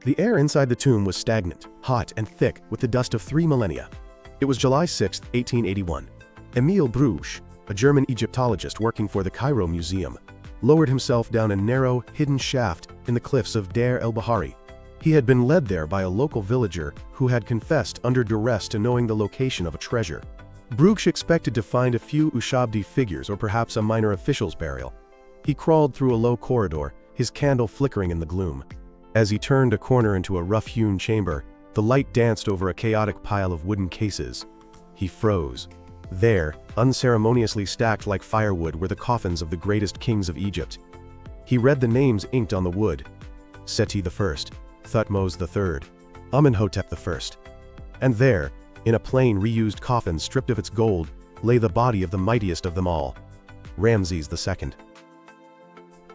The air inside the tomb was stagnant, hot, and thick with the dust of 3 millennia. It was July 6, 1881. Emil Bruch, a German Egyptologist working for the Cairo Museum, lowered himself down a narrow, hidden shaft in the cliffs of Deir el-Bahari. He had been led there by a local villager who had confessed under duress to knowing the location of a treasure. Bruch expected to find a few Ushabti figures or perhaps a minor official's burial. He crawled through a low corridor, his candle flickering in the gloom. As he turned a corner into a rough-hewn chamber, the light danced over a chaotic pile of wooden cases. He froze. There, unceremoniously stacked like firewood, were the coffins of the greatest kings of Egypt. He read the names inked on the wood: Seti I, Thutmose III, Amenhotep I. And there, in a plain reused coffin stripped of its gold, lay the body of the mightiest of them all, Ramses II.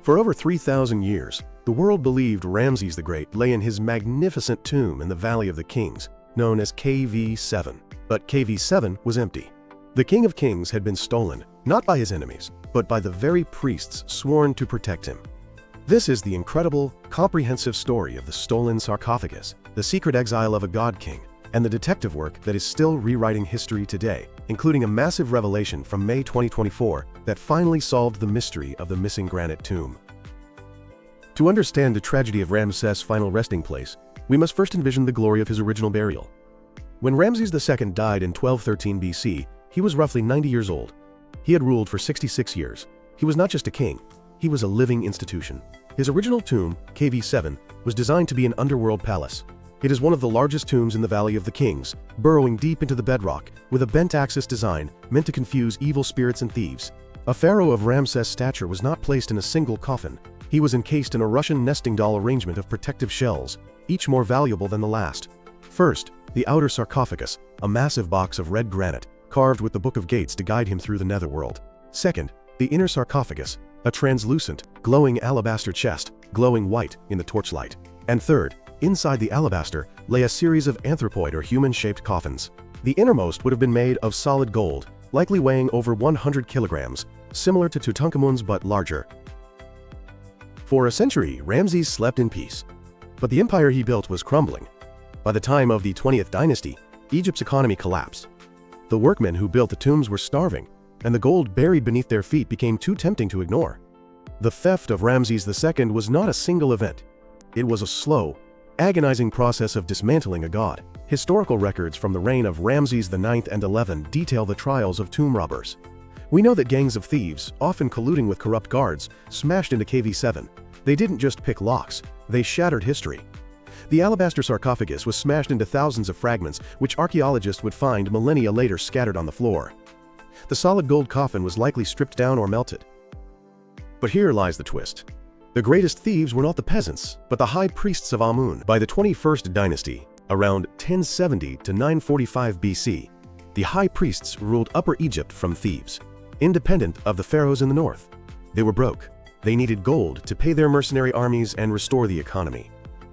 For over 3,000 years, the world believed Ramses the Great lay in his magnificent tomb in the Valley of the Kings, known as KV7. But KV7 was empty. The King of Kings had been stolen, not by his enemies, but by the very priests sworn to protect him. This is the incredible, comprehensive story of the stolen sarcophagus, the secret exile of a god king, and the detective work that is still rewriting history today, including a massive revelation from May 2024 that finally solved the mystery of the missing granite tomb. To understand the tragedy of Ramses' final resting place, we must first envision the glory of his original burial. When Ramses II died in 1213 BC, he was roughly 90 years old. He had ruled for 66 years. He was not just a king, he was a living institution. His original tomb, KV7, was designed to be an underworld palace. It is one of the largest tombs in the Valley of the Kings, burrowing deep into the bedrock, with a bent-axis design meant to confuse evil spirits and thieves. A pharaoh of Ramses' stature was not placed in a single coffin. He was encased in a Russian nesting doll arrangement of protective shells, each more valuable than the last. First, the outer sarcophagus, a massive box of red granite, carved with the Book of Gates to guide him through the netherworld. Second, the inner sarcophagus, a translucent, glowing alabaster chest, glowing white in the torchlight. And third, inside the alabaster lay a series of anthropoid or human-shaped coffins. The innermost would have been made of solid gold, likely weighing over 100 kilograms, similar to Tutankhamun's but larger. For a century, Ramses slept in peace. But the empire he built was crumbling. By the time of the 20th dynasty, Egypt's economy collapsed. The workmen who built the tombs were starving, and the gold buried beneath their feet became too tempting to ignore. The theft of Ramses II was not a single event. It was a slow, agonizing process of dismantling a god. Historical records from the reign of Ramses IX and XI detail the trials of tomb robbers. We know that gangs of thieves, often colluding with corrupt guards, smashed into KV7. They didn't just pick locks, they shattered history. The alabaster sarcophagus was smashed into thousands of fragments, which archaeologists would find millennia later scattered on the floor. The solid gold coffin was likely stripped down or melted. But here lies the twist. The greatest thieves were not the peasants, but the high priests of Amun. By the 21st dynasty, around 1070 to 945 BC, the high priests ruled Upper Egypt from Thebes, independent of the pharaohs in the north. They were broke. They needed gold to pay their mercenary armies and restore the economy.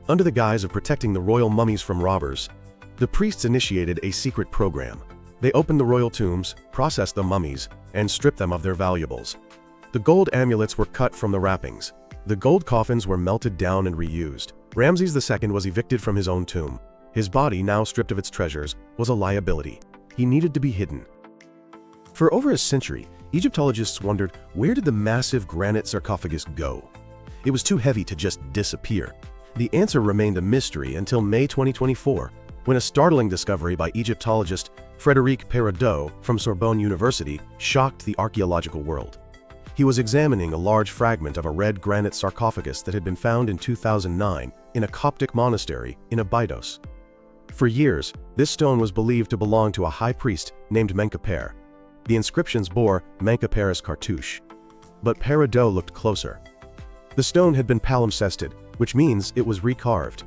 Under the guise of protecting the royal mummies from robbers, the priests initiated a secret program. They opened the royal tombs, processed the mummies, and stripped them of their valuables. The gold amulets were cut from the wrappings. The gold coffins were melted down and reused. Ramses II was evicted from his own tomb. His body, now stripped of its treasures, was a liability. He needed to be hidden. For over a century, Egyptologists wondered, where did the massive granite sarcophagus go? It was too heavy to just disappear. The answer remained a mystery until May 2024, when a startling discovery by Egyptologist Frédéric Perraudot from Sorbonne University shocked the archaeological world. He was examining a large fragment of a red granite sarcophagus that had been found in 2009 in a Coptic monastery in Abydos. For years, this stone was believed to belong to a high priest named Menkaper. The inscriptions bore Menkaper's cartouche. But Perraudot looked closer. The stone had been palimpsested, which means it was recarved.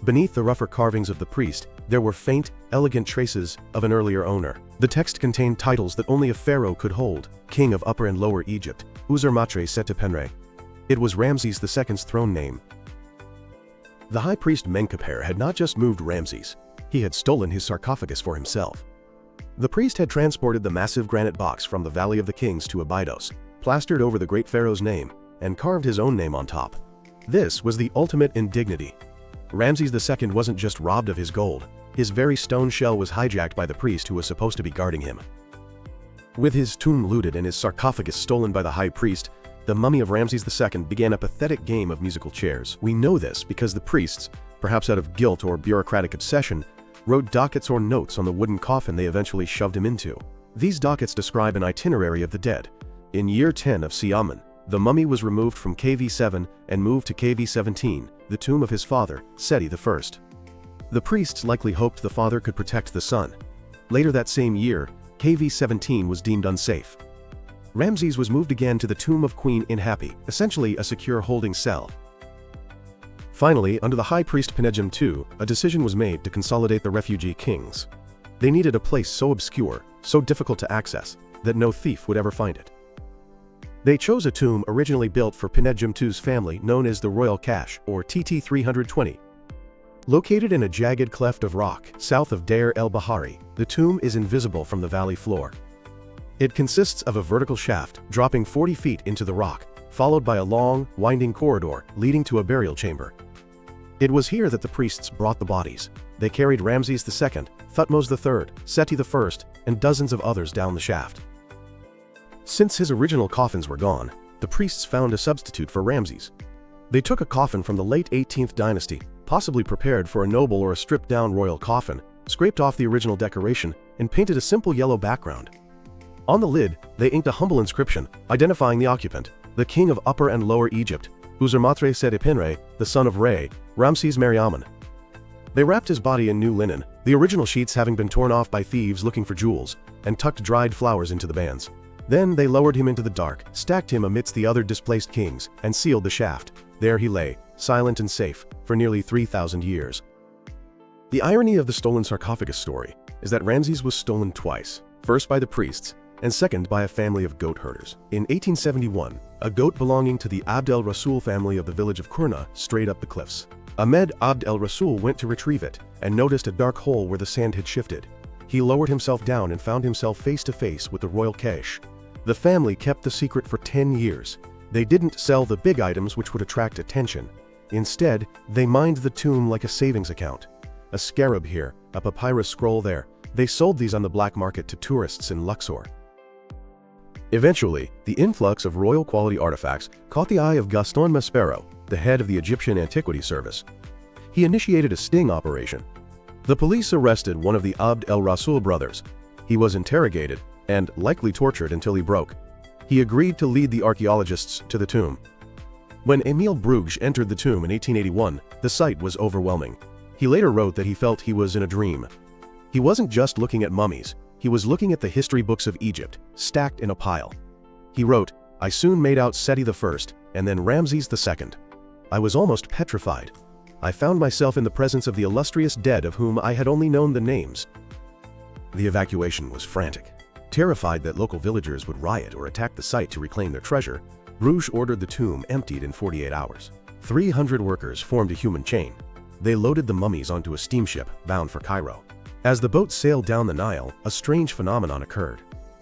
Beneath the rougher carvings of the priest, there were faint, elegant traces of an earlier owner. The text contained titles that only a pharaoh could hold: King of Upper and Lower Egypt, Uzurmatre Setepenre. It was Ramses II's throne name. The high priest Menkaper had not just moved Ramses, he had stolen his sarcophagus for himself. The priest had transported the massive granite box from the Valley of the Kings to Abydos, plastered over the great pharaoh's name, and carved his own name on top. This was the ultimate indignity. Ramses II wasn't just robbed of his gold, his very stone shell was hijacked by the priest who was supposed to be guarding him. With his tomb looted and his sarcophagus stolen by the high priest, the mummy of Ramses II began a pathetic game of musical chairs. We know this because the priests, perhaps out of guilt or bureaucratic obsession, wrote dockets or notes on the wooden coffin they eventually shoved him into. These dockets describe an itinerary of the dead. In year 10 of Siamen, the mummy was removed from KV7 and moved to KV17, the tomb of his father, Seti I. The priests likely hoped the father could protect the son. Later that same year, KV17 was deemed unsafe. Ramses was moved again to the tomb of Queen Inhapi, essentially a secure holding cell. Finally, under the high priest Penegem II, a decision was made to consolidate the refugee kings. They needed a place so obscure, so difficult to access, that no thief would ever find it. They chose a tomb originally built for Penegem II's family known as the Royal Cache, or TT 320. Located in a jagged cleft of rock south of Deir el-Bahari, the tomb is invisible from the valley floor. It consists of a vertical shaft dropping 40 feet into the rock, followed by a long, winding corridor leading to a burial chamber. It was here that the priests brought the bodies. They carried Ramses II, Thutmose III, Seti I, and dozens of others down the shaft. Since his original coffins were gone, the priests found a substitute for Ramses. They took a coffin from the late 18th dynasty, possibly prepared for a noble or a stripped-down royal coffin, scraped off the original decoration, and painted a simple yellow background. On the lid, they inked a humble inscription, identifying the occupant, the king of Upper and Lower Egypt, Uzurmatre Sedipinre, the son of Re, Ramses Meriamun. They wrapped his body in new linen, the original sheets having been torn off by thieves looking for jewels, and tucked dried flowers into the bands. Then they lowered him into the dark, stacked him amidst the other displaced kings, and sealed the shaft. There he lay, silent and safe, for nearly 3,000 years. The irony of the stolen sarcophagus story is that Ramses was stolen twice, first by the priests, and second by a family of goat herders. In 1871, a goat belonging to the Abd el-Rasul family of the village of Kurna strayed up the cliffs. Ahmed Abd el-Rasul went to retrieve it and noticed a dark hole where the sand had shifted. He lowered himself down and found himself face to face with the royal cache. The family kept the secret for 10 years. They didn't sell the big items which would attract attention. Instead, they mined the tomb like a savings account. A scarab here, a papyrus scroll there. They sold these on the black market to tourists in Luxor. Eventually, the influx of royal quality artifacts caught the eye of Gaston Maspero, the head of the Egyptian Antiquity Service. He initiated a sting operation. The police arrested one of the Abd el-Rasul brothers. He was interrogated and likely tortured until he broke. He agreed to lead the archaeologists to the tomb. When Émile Bruges entered the tomb in 1881, the sight was overwhelming. He later wrote that he felt he was in a dream. He wasn't just looking at mummies, he was looking at the history books of Egypt, stacked in a pile. He wrote, "I soon made out Seti I, and then Ramses II. I was almost petrified. I found myself in the presence of the illustrious dead of whom I had only known the names." The evacuation was frantic. Terrified that local villagers would riot or attack the site to reclaim their treasure, Bruges ordered the tomb emptied in 48 hours. 300 workers formed a human chain. They loaded the mummies onto a steamship bound for Cairo. As the boat sailed down the Nile, a strange phenomenon occurred.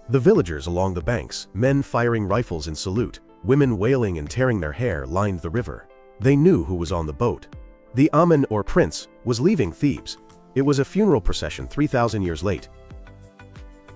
The villagers along the banks, men firing rifles in salute, women wailing and tearing their hair, lined the river. They knew who was on the boat. The Amen, or prince, was leaving Thebes. It was a funeral procession 3,000 years late.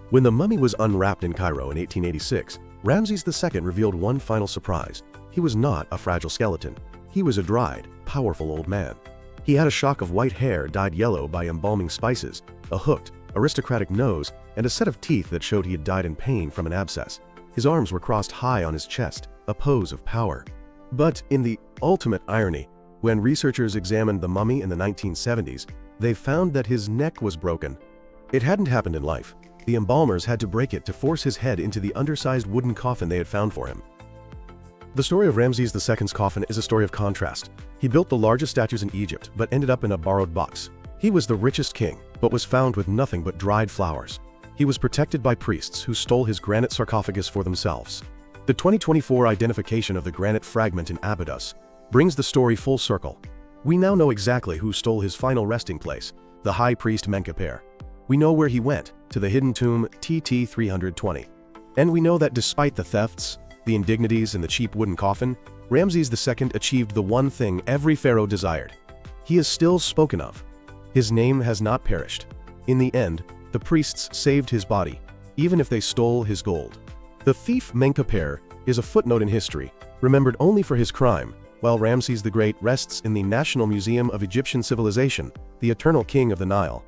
When the mummy was unwrapped in Cairo in 1886, Ramses II revealed one final surprise. He was not a fragile skeleton. He was a dried, powerful old man. He had a shock of white hair dyed yellow by embalming spices, a hooked, aristocratic nose, and a set of teeth that showed he had died in pain from an abscess. His arms were crossed high on his chest, a pose of power. But in the ultimate irony, when researchers examined the mummy in the 1970s, they found that his neck was broken. It hadn't happened in life. The embalmers had to break it to force his head into the undersized wooden coffin they had found for him. The story of Ramses II's coffin is a story of contrast. He built the largest statues in Egypt, but ended up in a borrowed box. He was the richest king, but was found with nothing but dried flowers. He was protected by priests who stole his granite sarcophagus for themselves. The 2024 identification of the granite fragment in Abydos brings the story full circle. We now know exactly who stole his final resting place, the high priest Menkaper. We know where he went, to the hidden tomb TT 320. And we know that despite the thefts, the indignities, and the cheap wooden coffin, Ramses II achieved the one thing every pharaoh desired. He is still spoken of. His name has not perished. In the end, the priests saved his body, even if they stole his gold. The thief Menkaper is a footnote in history, remembered only for his crime, while Ramses the Great rests in the National Museum of Egyptian Civilization, the eternal king of the Nile.